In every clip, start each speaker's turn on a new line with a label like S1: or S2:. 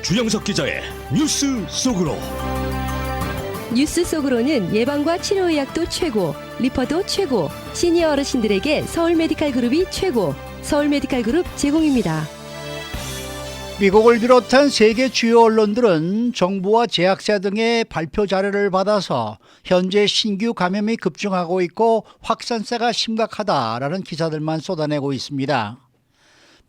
S1: 주영석 기자의 뉴스 속으로.
S2: 뉴스 속으로는 예방과 치료의학도 최고, 리퍼도 최고, 시니어 어르신들에게 서울 메디칼 그룹이 최고, 서울 메디칼 그룹 제공입니다.
S3: 미국을 비롯한 세계 주요 언론들은 정부와 제약사 등의 발표 자료를 받아서 현재 신규 감염이 급증하고 있고 확산세가 심각하다라는 기사들만 쏟아내고 있습니다.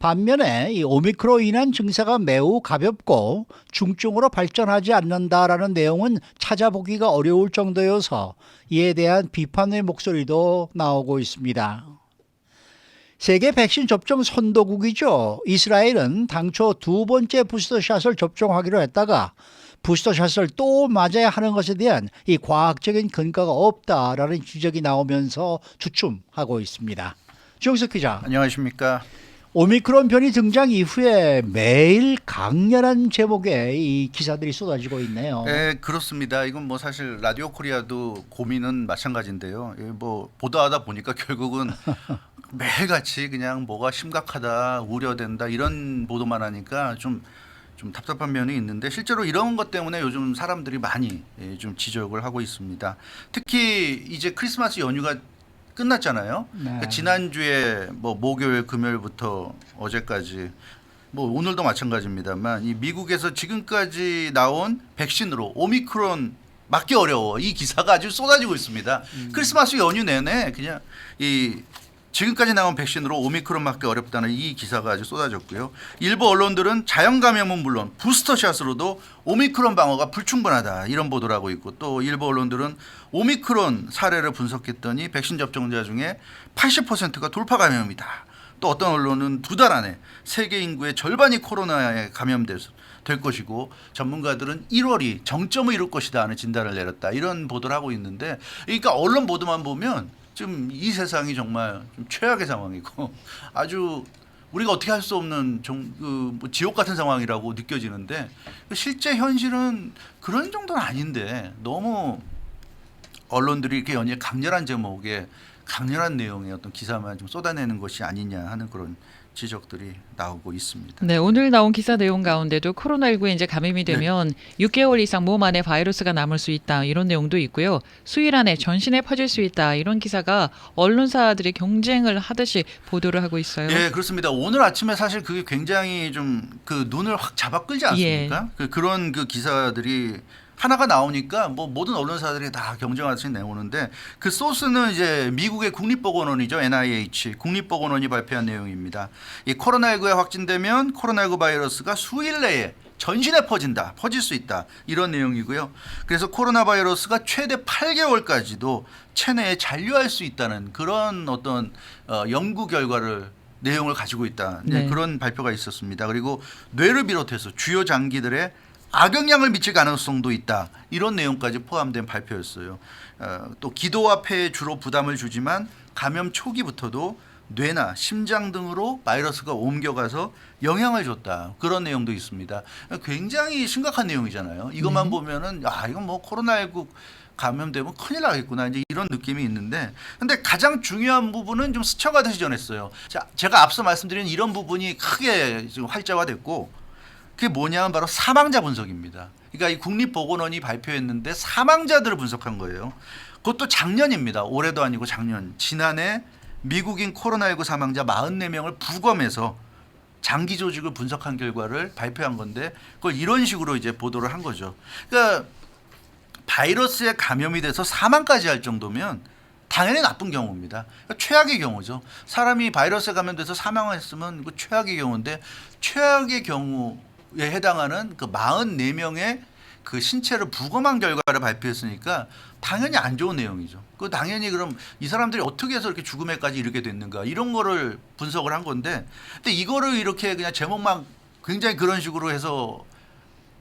S3: 반면에 이 오미크론으로 인한 증세가 매우 가볍고 중증으로 발전하지 않는다라는 내용은 찾아보기가 어려울 정도여서 이에 대한 비판의 목소리도 나오고 있습니다. 세계 백신 접종 선도국이죠. 이스라엘은 당초 두 번째 부스터샷을 접종하기로 했다가 부스터샷을 또 맞아야 하는 것에 대한 이 과학적인 근거가 없다라는 지적이 나오면서 주춤하고 있습니다. 주영석 기자.
S4: 안녕하십니까.
S3: 오미크론 변이 등장 이후에 매일 강렬한 제목의 이 기사들이 쏟아지고 있네요.
S4: 네, 그렇습니다. 이건 뭐 사실 라디오 코리아도 고민은 마찬가지인데요. 뭐 보도하다 보니까 결국은 매일같이 그냥 뭐가 심각하다, 우려된다 이런 보도만 하니까 좀 답답한 면이 있는데 실제로 이런 것 때문에 요즘 사람들이 많이 좀 지적을 하고 있습니다. 특히 이제 크리스마스 연휴가 끝났잖아요.
S3: 네.
S4: 그러니까 지난주에 뭐 목요일, 금요일부터 어제까지 뭐 오늘도 마찬가지입니다만 이 미국에서 지금까지 나온 백신으로 오미크론 맞기 어려워 이 기사가 아주 쏟아지고 있습니다. 크리스마스 연휴 내내 그냥 이 지금까지 나온 백신으로 오미크론 맞기 어렵다는 이 기사가 아주 쏟아졌고요. 일부 언론들은 자연 감염은 물론 부스터샷으로도 오미크론 방어가 불충분하다 이런 보도를 하고 있고 또 일부 언론들은 오미크론 사례를 분석했더니 백신 접종자 중에 80%가 돌파 감염이다. 또 어떤 언론은 두 달 안에 세계 인구의 절반이 코로나에 감염될 것이고 전문가들은 1월이 정점을 이룰 것이다 하는 진단을 내렸다. 이런 보도를 하고 있는데 그러니까 언론 보도만 보면 지금 이 세상이 정말 좀 최악의 상황이고 아주 우리가 어떻게 할 수 없는 뭐 지옥 같은 상황이라고 느껴지는데 실제 현실은 그런 정도는 아닌데 너무 언론들이 이렇게 연일 강렬한 제목에 강렬한 내용의 어떤 기사만 좀 쏟아내는 것이 아니냐 하는 그런 지적들이 나오고 있습니다.
S5: 네, 오늘 나온 기사 내용 가운데도 코로나19에 이제 감염이 되면 6개월 이상 몸 안에 바이러스가 남을 수 있다 이런 내용도 있고요. 수일 안에 전신에 퍼질 수 있다 이런 기사가 언론사들이 경쟁을 하듯이 보도를 하고 있어요.
S4: 예, 그렇습니다. 오늘 아침에 사실 그게 굉장히 좀 그 눈을 확 잡아 끌지 않습니까? 그런 그 기사들이 하나가 나오니까 뭐 모든 언론사들이 다 경쟁하듯이 내오는데 그 소스는 이제 미국의 국립보건원이죠. NIH 국립보건원이 발표한 내용입니다. 이 코로나19에 확진되면 코로나19 바이러스가 수일 내에 전신에 퍼질 수 있다 이런 내용이고요. 그래서 코로나 바이러스가 최대 8개월까지도 체내에 잔류할 수 있다는 그런 어떤 연구 결과를 내용을 가지고 있다.
S5: 네.
S4: 그런 발표가 있었습니다. 그리고 뇌를 비롯해서 주요 장기들의 악영향을 미칠 가능성도 있다. 이런 내용까지 포함된 발표였어요. 또 기도와 폐에 주로 부담을 주지만 감염 초기부터도 뇌나 심장 등으로 바이러스가 옮겨가서 영향을 줬다. 그런 내용도 있습니다. 굉장히 심각한 내용이잖아요. 이것만 보면은 이건 뭐 코로나19 감염되면 큰일 나겠구나 이제 이런 느낌이 있는데 근데 가장 중요한 부분은 좀 스쳐가듯이 전했어요. 자, 제가 앞서 말씀드린 이런 부분이 크게 지금 활자화됐고 그게 뭐냐면 바로 사망자 분석입니다. 그러니까 이 국립보건원이 발표했는데 사망자들을 분석한 거예요. 그것도 작년입니다. 올해도 아니고 작년. 지난해 미국인 코로나19 사망자 44명을 부검해서 장기 조직을 분석한 결과를 발표한 건데 그걸 이런 식으로 이제 보도를 한 거죠. 그러니까 바이러스에 감염이 돼서 사망까지 할 정도면 당연히 나쁜 경우입니다. 그러니까 최악의 경우죠. 사람이 바이러스에 감염돼서 사망했으면 그 최악의 경우인데 최악의 경우에 해당하는 그 44명의 그 신체를 부검한 결과를 발표했으니까 당연히 안 좋은 내용이죠. 그 당연히 그럼 이 사람들이 어떻게 해서 이렇게 죽음에까지 이르게 됐는가 이런 거를 분석을 한 건데 근데 이거를 이렇게 그냥 제목만 굉장히 그런 식으로 해서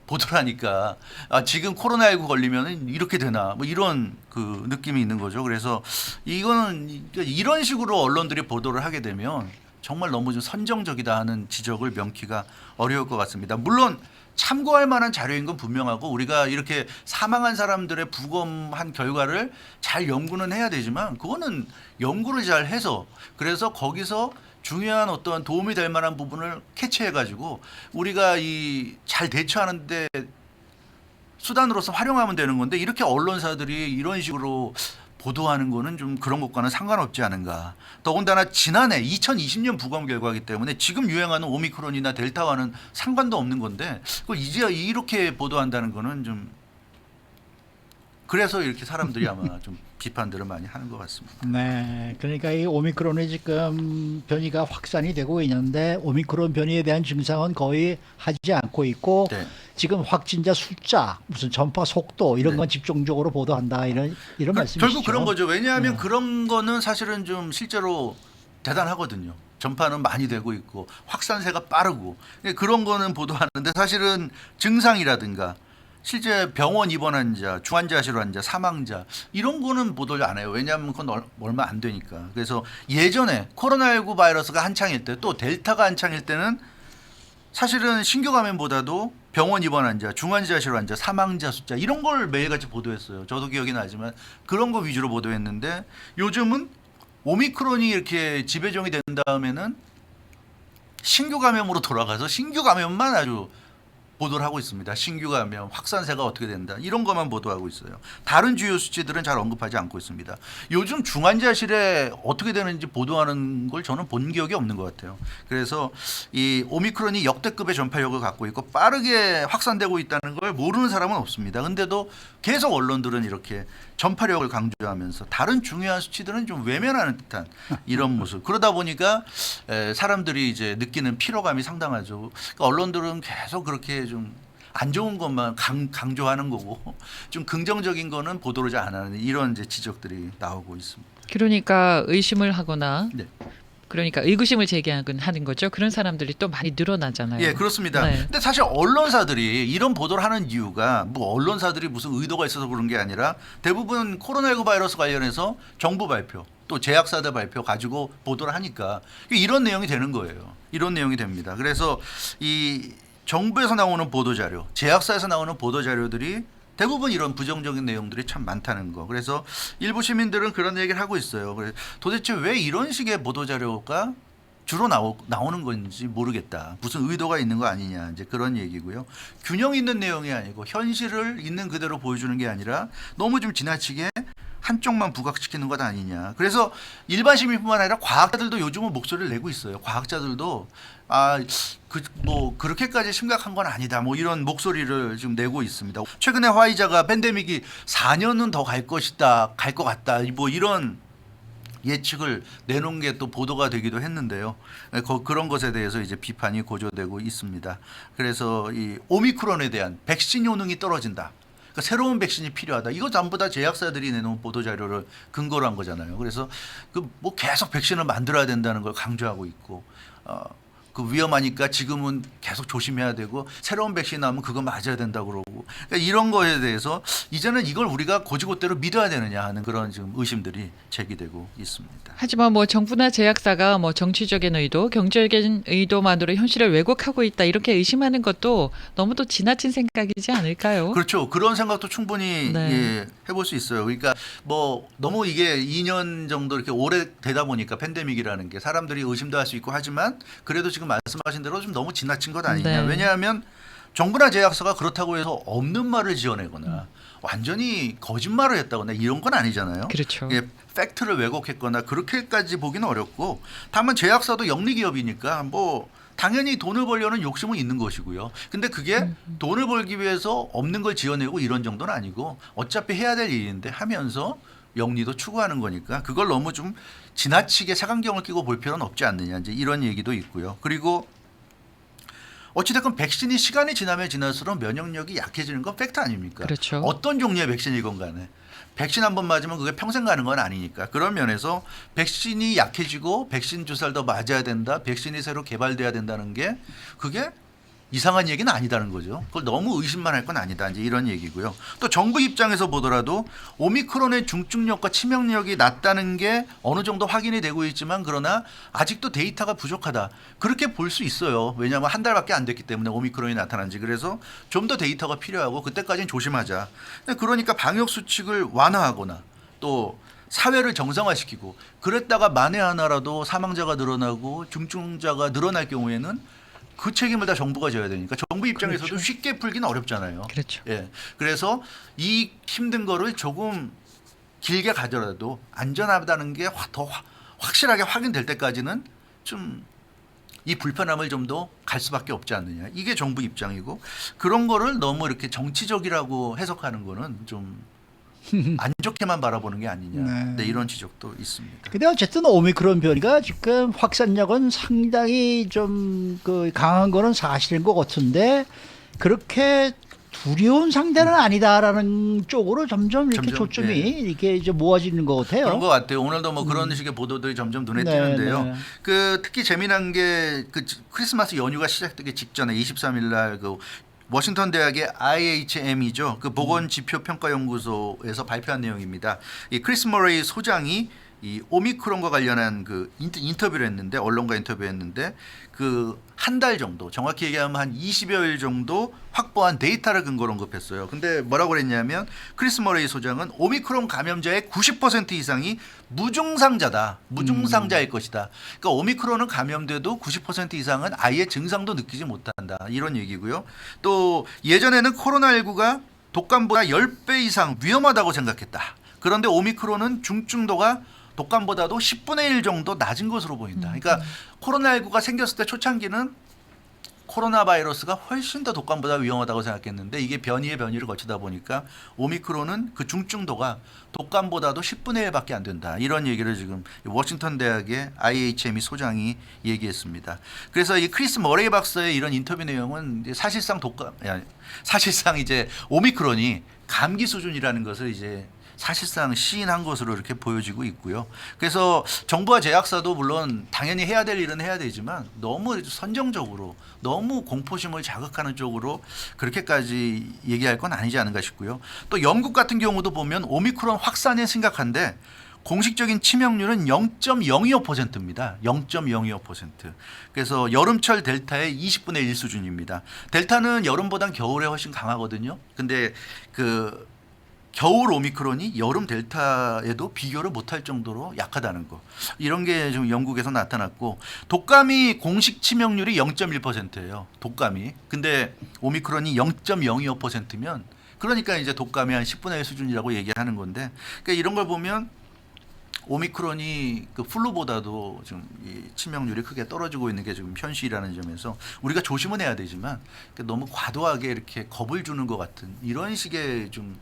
S4: 보도를 하니까 지금 코로나19 걸리면 이렇게 되나 뭐 이런 그 느낌이 있는 거죠. 그래서 이거는 이런 식으로 언론들이 보도를 하게 되면 정말 너무 좀 선정적이다 하는 지적을 명키가 어려울 것 같습니다. 물론 참고할 만한 자료인 건 분명하고 우리가 이렇게 사망한 사람들의 부검한 결과를 잘 연구는 해야 되지만 그거는 연구를 잘 해서 그래서 거기서 중요한 어떤 도움이 될 만한 부분을 캐치해 가지고 우리가 이 잘 대처하는데 수단으로서 활용하면 되는 건데 이렇게 언론사들이 이런 식으로 보도하는 거는 좀 그런 것과는 상관없지 않은가. 더군다나 지난해 2020년 부검 결과이기 때문에 지금 유행하는 오미크론이나 델타와는 상관도 없는 건데 그걸 이제 이렇게 보도한다는 거는 좀 그래서 이렇게 사람들이 아마 좀 비판들을 많이 하는 것 같습니다.
S3: 네, 그러니까 이 오미크론이 지금 변이가 확산이 되고 있는데 오미크론 변이에 대한 증상은 거의 하지 않고 있고
S4: 네.
S3: 지금 확진자 숫자, 무슨 전파 속도 이런 건 집중적으로 보도한다 이런 말씀이시죠.
S4: 결국 그런 거죠. 왜냐하면
S3: 네.
S4: 그런 거는 사실은 좀 실제로 대단하거든요. 전파는 많이 되고 있고 확산세가 빠르고 그런 거는 보도하는데 사실은 증상이라든가 실제 병원 입원 환자, 중환자실 환자, 사망자 이런 거는 보도를 안 해요. 왜냐하면 그건 얼마 안 되니까. 그래서 예전에 코로나19 바이러스가 한창일 때 또 델타가 한창일 때는 사실은 신규 감염보다도 병원 입원 환자, 중환자실 환자, 사망자 숫자 이런 걸 매일같이 보도했어요. 저도 기억이 나지만 그런 거 위주로 보도했는데 요즘은 오미크론이 이렇게 지배종이 된 다음에는 신규 감염으로 돌아가서 신규 감염만 아주 보도를 하고 있습니다. 신규 감염, 확산세가 어떻게 된다 이런 것만 보도하고 있어요. 다른 주요 수치들은 잘 언급하지 않고 있습니다. 요즘 중환자실에 어떻게 되는지 보도하는 걸 저는 본 기억이 없는 것 같아요. 그래서 이 오미크론이 역대급의 전파력을 갖고 있고 빠르게 확산되고 있다는 걸 모르는 사람은 없습니다. 근데도 계속 언론들은 이렇게 전파력을 강조하면서 다른 중요한 수치들은 좀 외면하는 듯한 이런 모습. 그러다 보니까 사람들이 이제 느끼는 피로감이 상당하죠. 그러니까 언론들은 계속 그렇게 좀 안 좋은 것만 강조하는 거고 좀 긍정적인 거는 보도를 잘 안 하는 이런 이제 지적들이 나오고 있습니다.
S5: 그러니까 의심을 하거나
S4: 네.
S5: 그러니까 의구심을 제기하는 거죠. 그런 사람들이 또 많이 늘어나잖아요.
S4: 예, 그렇습니다.
S5: 네.
S4: 근데 사실 언론사들이 이런 보도를 하는 이유가 뭐 언론사들이 무슨 의도가 있어서 그런 게 아니라 대부분 코로나19 바이러스 관련해서 정부 발표 또 제약사들 발표 가지고 보도를 하니까 이런 내용이 되는 거예요. 이런 내용이 됩니다. 그래서 이 정부에서 나오는 보도자료, 제약사에서 나오는 보도자료들이 대부분 이런 부정적인 내용들이 참 많다는 거. 그래서 일부 시민들은 그런 얘기를 하고 있어요. 그래서 도대체 왜 이런 식의 보도자료가 주로 나오는 건지 모르겠다. 무슨 의도가 있는 거 아니냐. 이제 그런 얘기고요. 균형 있는 내용이 아니고 현실을 있는 그대로 보여주는 게 아니라 너무 좀 지나치게 한쪽만 부각시키는 것 아니냐. 그래서 일반 시민뿐만 아니라 과학자들도 요즘은 목소리를 내고 있어요. 과학자들도 뭐 그렇게까지 심각한 건 아니다. 뭐 이런 목소리를 지금 내고 있습니다. 최근에 화이자가 팬데믹이 4년은 더 갈 것이다, 갈 것 같다. 뭐 이런 예측을 내놓은 게 또 보도가 되기도 했는데요. 그런 것에 대해서 이제 비판이 고조되고 있습니다. 그래서 이 오미크론에 대한 백신 효능이 떨어진다. 그러니까 새로운 백신이 필요하다. 이거 전부 다 제약사들이 내놓은 보도 자료를 근거로 한 거잖아요. 그래서 그 뭐 계속 백신을 만들어야 된다는 걸 강조하고 있고, 그 위험하니까 지금은 계속 조심해야 되고 새로운 백신 나오면 그거 맞아야 된다고 그러고 그러니까 이런 거에 대해서 이제는 이걸 우리가 고지고대로 믿어야 되느냐 하는 그런 지금 의심들이 제기되고 있습니다.
S5: 하지만 뭐 정부나 제약사가 뭐 정치적인 의도, 경제적인 의도만으로 현실을 왜곡하고 있다 이렇게 의심하는 것도 너무 또 지나친 생각이지 않을까요?
S4: 그렇죠. 그런 생각도 충분히
S5: 네.
S4: 예, 해볼 수 있어요. 그러니까 뭐 너무 이게 2년 정도 이렇게 오래 되다 보니까 팬데믹이라는 게 사람들이 의심도 할 수 있고 하지만 그래도 지금 말씀하신 대로 좀 너무 지나친 것 아니냐.
S5: 네.
S4: 왜냐하면 정부나 제약사가 그렇다고 해서 없는 말을 지어내거나 완전히 거짓말을 했다거나 이런 건 아니잖아요.
S5: 그렇죠.
S4: 예, 팩트를 왜곡했거나 그렇게까지 보기는 어렵고 다만 제약사도 영리기업이니까 뭐 당연히 돈을 벌려는 욕심은 있는 것이고요. 근데 그게 돈을 벌기 위해서 없는 걸 지어내고 이런 정도는 아니고 어차피 해야 될 일인데 하면서 영리도 추구하는 거니까 그걸 너무 좀 지나치게 색안경을 끼고 볼 필요는 없지 않느냐 이제 이런 얘기도 있고요. 그리고 어찌됐건 백신이 시간이 지나면 지날수록 면역력이 약해지는 건 팩트 아닙니까?
S5: 그렇죠.
S4: 어떤 종류의 백신이건 간에 백신 한 번 맞으면 그게 평생 가는 건 아니니까 그런 면에서 백신이 약해지고 백신 주사를 더 맞아야 된다. 백신이 새로 개발돼야 된다는 게 그게 이상한 얘기는 아니다는 거죠. 그걸 너무 의심만 할 건 아니다. 이제 이런 얘기고요. 또 정부 입장에서 보더라도 오미크론의 중증력과 치명력이 낮다는 게 어느 정도 확인이 되고 있지만 그러나 아직도 데이터가 부족하다. 그렇게 볼 수 있어요. 왜냐하면 한 달밖에 안 됐기 때문에 오미크론이 나타난지. 그래서 좀 더 데이터가 필요하고 그때까지는 조심하자. 그러니까 방역 수칙을 완화하거나 또 사회를 정상화시키고 그랬다가 만에 하나라도 사망자가 늘어나고 중증자가 늘어날 경우에는 그 책임을 다 정부가 져야 되니까 정부 입장에서도
S3: 그렇죠.
S4: 쉽게 풀기는 어렵잖아요.
S5: 그렇죠.
S4: 예. 그래서 이 힘든 거를 조금 길게 가더라도 안전하다는 게 더 확실하게 확인될 때까지는 좀 이 불편함을 좀 더 갈 수밖에 없지 않느냐. 이게 정부 입장이고 그런 거를 너무 이렇게 정치적이라고 해석하는 거는 좀 안 좋게만 바라보는 게 아니냐.
S3: 네.
S4: 네, 이런 지적도 있습니다.
S3: 근데 어쨌든 오미크론 변이가 지금 확산력은 상당히 좀 그 강한 거는 사실인 것 같은데 그렇게 두려운 상대는 아니다라는 쪽으로 점점 이렇게
S4: 점점,
S3: 초점이
S4: 네.
S3: 이렇게 이제 모아지는 것 같아요.
S4: 그런 것 같아요. 오늘도 뭐 그런 식의 보도들이 점점 눈에
S3: 네,
S4: 띄는데요.
S3: 네.
S4: 그 특히 재미난 게 그 크리스마스 연휴가 시작되기 직전에 23일 날 그 워싱턴 대학의 IHM이죠. 그 보건 지표 평가 연구소에서 발표한 내용입니다. 이 크리스 머레이 소장이 이 오미크론과 관련한 그 인터뷰를 했는데 언론과 인터뷰했는데 그 한 달 정도 정확히 얘기하면 한 20여일 정도 확보한 데이터를 근거로 언급했어요. 근데 뭐라고 그랬냐면 크리스 머레이 소장은 오미크론 감염자의 90% 이상이 무증상자다. 무증상자일 것이다. 그러니까 오미크론은 감염돼도 90% 이상은 아예 증상도 느끼지 못한다. 이런 얘기고요. 또 예전에는 코로나19가 독감보다 10배 이상 위험하다고 생각했다. 그런데 오미크론은 중증도가 독감보다도 10분의 1 정도 낮은 것으로 보인다. 그러니까 코로나19가 생겼을 때 초창기는 코로나 바이러스가 훨씬 더 독감보다 위험하다고 생각했는데 이게 변이의 변이를 거치다 보니까 오미크론은 그 중증도가 독감보다도 10분의 1밖에 안 된다. 이런 얘기를 지금 워싱턴 대학의 IHME 소장이 얘기했습니다. 그래서 이 크리스 머레이 박사의 이런 인터뷰 내용은 이제 사실상 이제 오미크론이 감기 수준이라는 것을 이제 사실상 시인한 것으로 이렇게 보여지고 있고요. 그래서 정부와 제약사도 물론 당연히 해야 될 일은 해야 되지만 너무 선정적으로 너무 공포심을 자극하는 쪽으로 그렇게까지 얘기할 건 아니지 않은가 싶고요. 또 영국 같은 경우도 보면 오미크론 확산이 심각한데 공식적인 치명률은 0.025%입니다. 0.025%. 그래서 여름철 델타의 20분의 1 수준입니다. 델타는 여름보단 겨울에 훨씬 강하거든요. 근데 그 겨울 오미크론이 여름 델타에도 비교를 못할 정도로 약하다는 거. 이런 게 좀 영국에서 나타났고 독감이 공식 치명률이 0.1%예요. 독감이. 근데 오미크론이 0.025%면 그러니까 이제 독감이 한 10분의 1 수준이라고 얘기하는 건데 그러니까 이런 걸 보면 오미크론이 그 플루보다도 좀 이 치명률이 크게 떨어지고 있는 게 지금 현실이라는 점에서 우리가 조심은 해야 되지만 너무 과도하게 이렇게 겁을 주는 것 같은 이런 식의 좀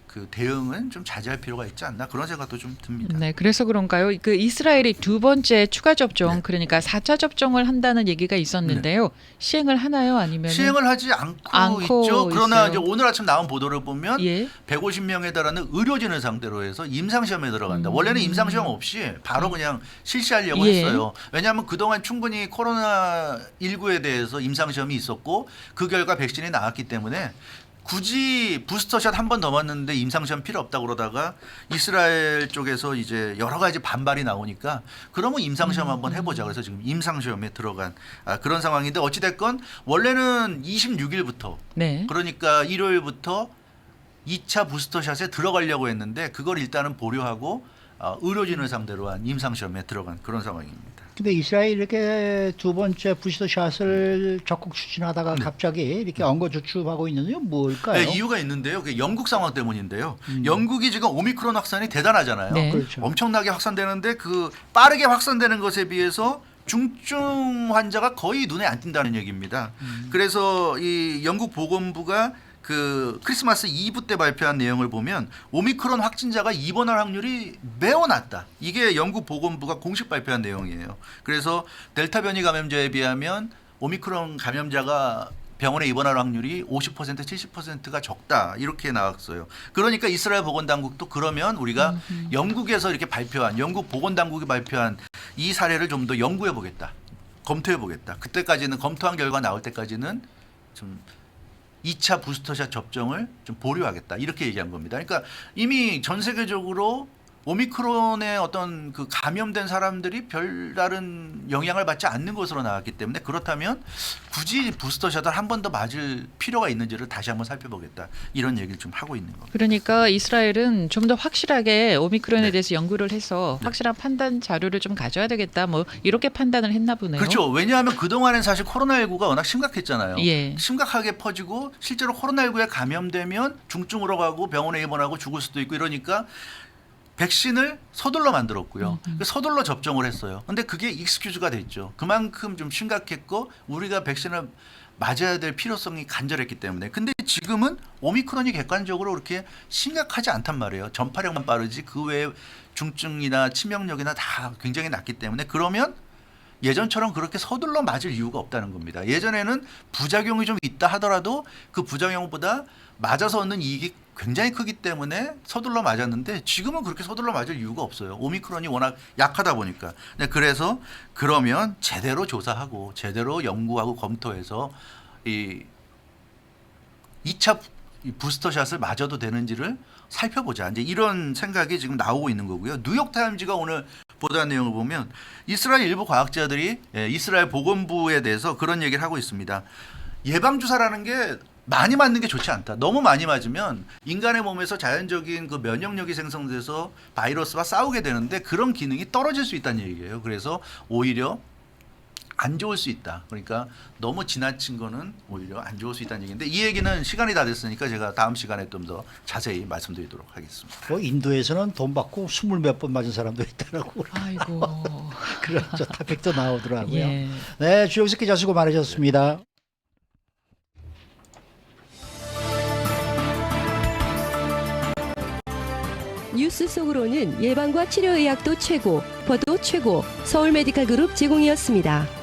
S4: 그 대응은 좀 자제할 필요가 있지 않나 그런 생각도 좀 듭니다.
S5: 네, 그래서 그런가요? 그 이스라엘이 두 번째 추가 접종,
S4: 네.
S5: 그러니까 4차 접종을 한다는 얘기가 있었는데요. 시행을 하나요, 아니면
S4: 시행을 하지 않고 있죠. 그러나 이제 오늘 아침 나온 보도를 보면
S5: 예.
S4: 150명에 달하는 의료진을 상대로 해서 임상시험에 들어간다. 원래는 임상시험 없이 바로 그냥 실시하려고
S5: 예.
S4: 했어요. 왜냐하면 그동안 충분히 코로나19에 대해서 임상시험이 있었고 그 결과 백신이 나왔기 때문에 굳이 부스터샷 한 번 더 맞는데 임상시험 필요 없다고 그러다가 이스라엘 쪽에서 이제 여러 가지 반발이 나오니까 그러면 임상시험 한번 해보자. 그래서 지금 임상시험에 들어간 그런 상황인데 어찌됐건 원래는 26일부터
S5: 네.
S4: 그러니까 일요일부터 2차 부스터샷에 들어가려고 했는데 그걸 일단은 보류하고 의료진을 상대로 한 임상시험에 들어간 그런 상황입니다.
S3: 근데 이스라엘이 이렇게 두 번째 부스터샷을 적극 추진하다가 갑자기 이렇게 엉거주춤하고 있는 이유는 뭘까요?
S4: 네, 이유가 있는데요. 그게 영국 상황 때문인데요. 영국이 지금 오미크론 확산이 대단하잖아요.
S5: 네.
S3: 그렇죠.
S4: 엄청나게 확산되는데 그 빠르게 확산되는 것에 비해서 중증 환자가 거의 눈에 안 띈다는 얘기입니다. 그래서 이 영국 보건부가 그 크리스마스 이브 때 발표한 내용을 보면 오미크론 확진자가 입원할 확률이 매우 낮다. 이게 영국 보건부가 공식 발표한 내용이에요. 그래서 델타 변이 감염자에 비하면 오미크론 감염자가 병원에 입원할 확률이 50% 70%가 적다. 이렇게 나왔어요. 그러니까 이스라엘 보건당국도 그러면 우리가 영국에서 이렇게 발표한 영국 보건당국이 발표한 이 사례를 좀 더 연구해 보겠다. 검토해 보겠다. 그때까지는 검토한 결과 나올 때까지는 좀 2차 부스터샷 접종을 좀 보류하겠다 이렇게 얘기한 겁니다. 그러니까 이미 전 세계적으로 오미크론의 어떤 그 감염된 사람들이 별다른 영향을 받지 않는 것으로 나왔기 때문에 그렇다면 굳이 부스터샷을 한 번 더 맞을 필요가 있는지를 다시 한번 살펴보겠다 이런 얘기를 좀 하고 있는 겁니다.
S5: 그러니까 이스라엘은 좀 더 확실하게 오미크론에
S4: 네.
S5: 대해서 연구를 해서 확실한 판단 자료를 좀 가져야 되겠다. 뭐 이렇게 판단을 했나 보네요.
S4: 그렇죠. 왜냐하면 그동안엔 사실 코로나19가 워낙 심각했잖아요.
S5: 예.
S4: 심각하게 퍼지고 실제로 코로나19에 감염되면 중증으로 가고 병원에 입원하고 죽을 수도 있고 이러니까 백신을 서둘러 만들었고요. 서둘러 접종을 했어요. 근데 그게 익스큐즈가 됐죠. 그만큼 좀 심각했고 우리가 백신을 맞아야 될 필요성이 간절했기 때문에. 근데 지금은 오미크론이 객관적으로 그렇게 심각하지 않단 말이에요. 전파력만 빠르지 그 외에 중증이나 치명력이나 다 굉장히 낮기 때문에 그러면 예전처럼 그렇게 서둘러 맞을 이유가 없다는 겁니다. 예전에는 부작용이 좀 있다 하더라도 그 부작용보다 맞아서 얻는 이익이 굉장히 크기 때문에 서둘러 맞았는데 지금은 그렇게 서둘러 맞을 이유가 없어요. 오미크론이 워낙 약하다 보니까. 네, 그래서 그러면 제대로 조사하고 제대로 연구하고 검토해서 이 2차 부스터샷을 맞아도 되는지를 살펴보자. 이제 이런 생각이 지금 나오고 있는 거고요. 뉴욕타임즈가 오늘 보도한 내용을 보면 이스라엘 일부 과학자들이 이스라엘 보건부에 대해서 그런 얘기를 하고 있습니다. 예방주사라는 게 많이 맞는 게 좋지 않다. 너무 많이 맞으면 인간의 몸에서 자연적인 그 면역력이 생성돼서 바이러스와 싸우게 되는데 그런 기능이 떨어질 수 있다는 얘기예요. 그래서 오히려 안 좋을 수 있다. 그러니까 너무 지나친 거는 오히려 안 좋을 수 있다는 얘기인데 이 얘기는 시간이 다 됐으니까 제가 다음 시간에 좀 더 자세히 말씀드리도록 하겠습니다.
S3: 뭐 인도에서는 돈 받고 20몇 번 맞은 사람도 있더라고.
S5: 아이고.
S3: 그렇죠. 타팩도 나오더라고요.
S5: 예.
S3: 네, 주영석 기자 수고 많으셨습니다.
S2: 뉴스 속으로는 예방과 치료 의학도 최고, 리퍼도 최고, 서울 메디칼 그룹 제공이었습니다.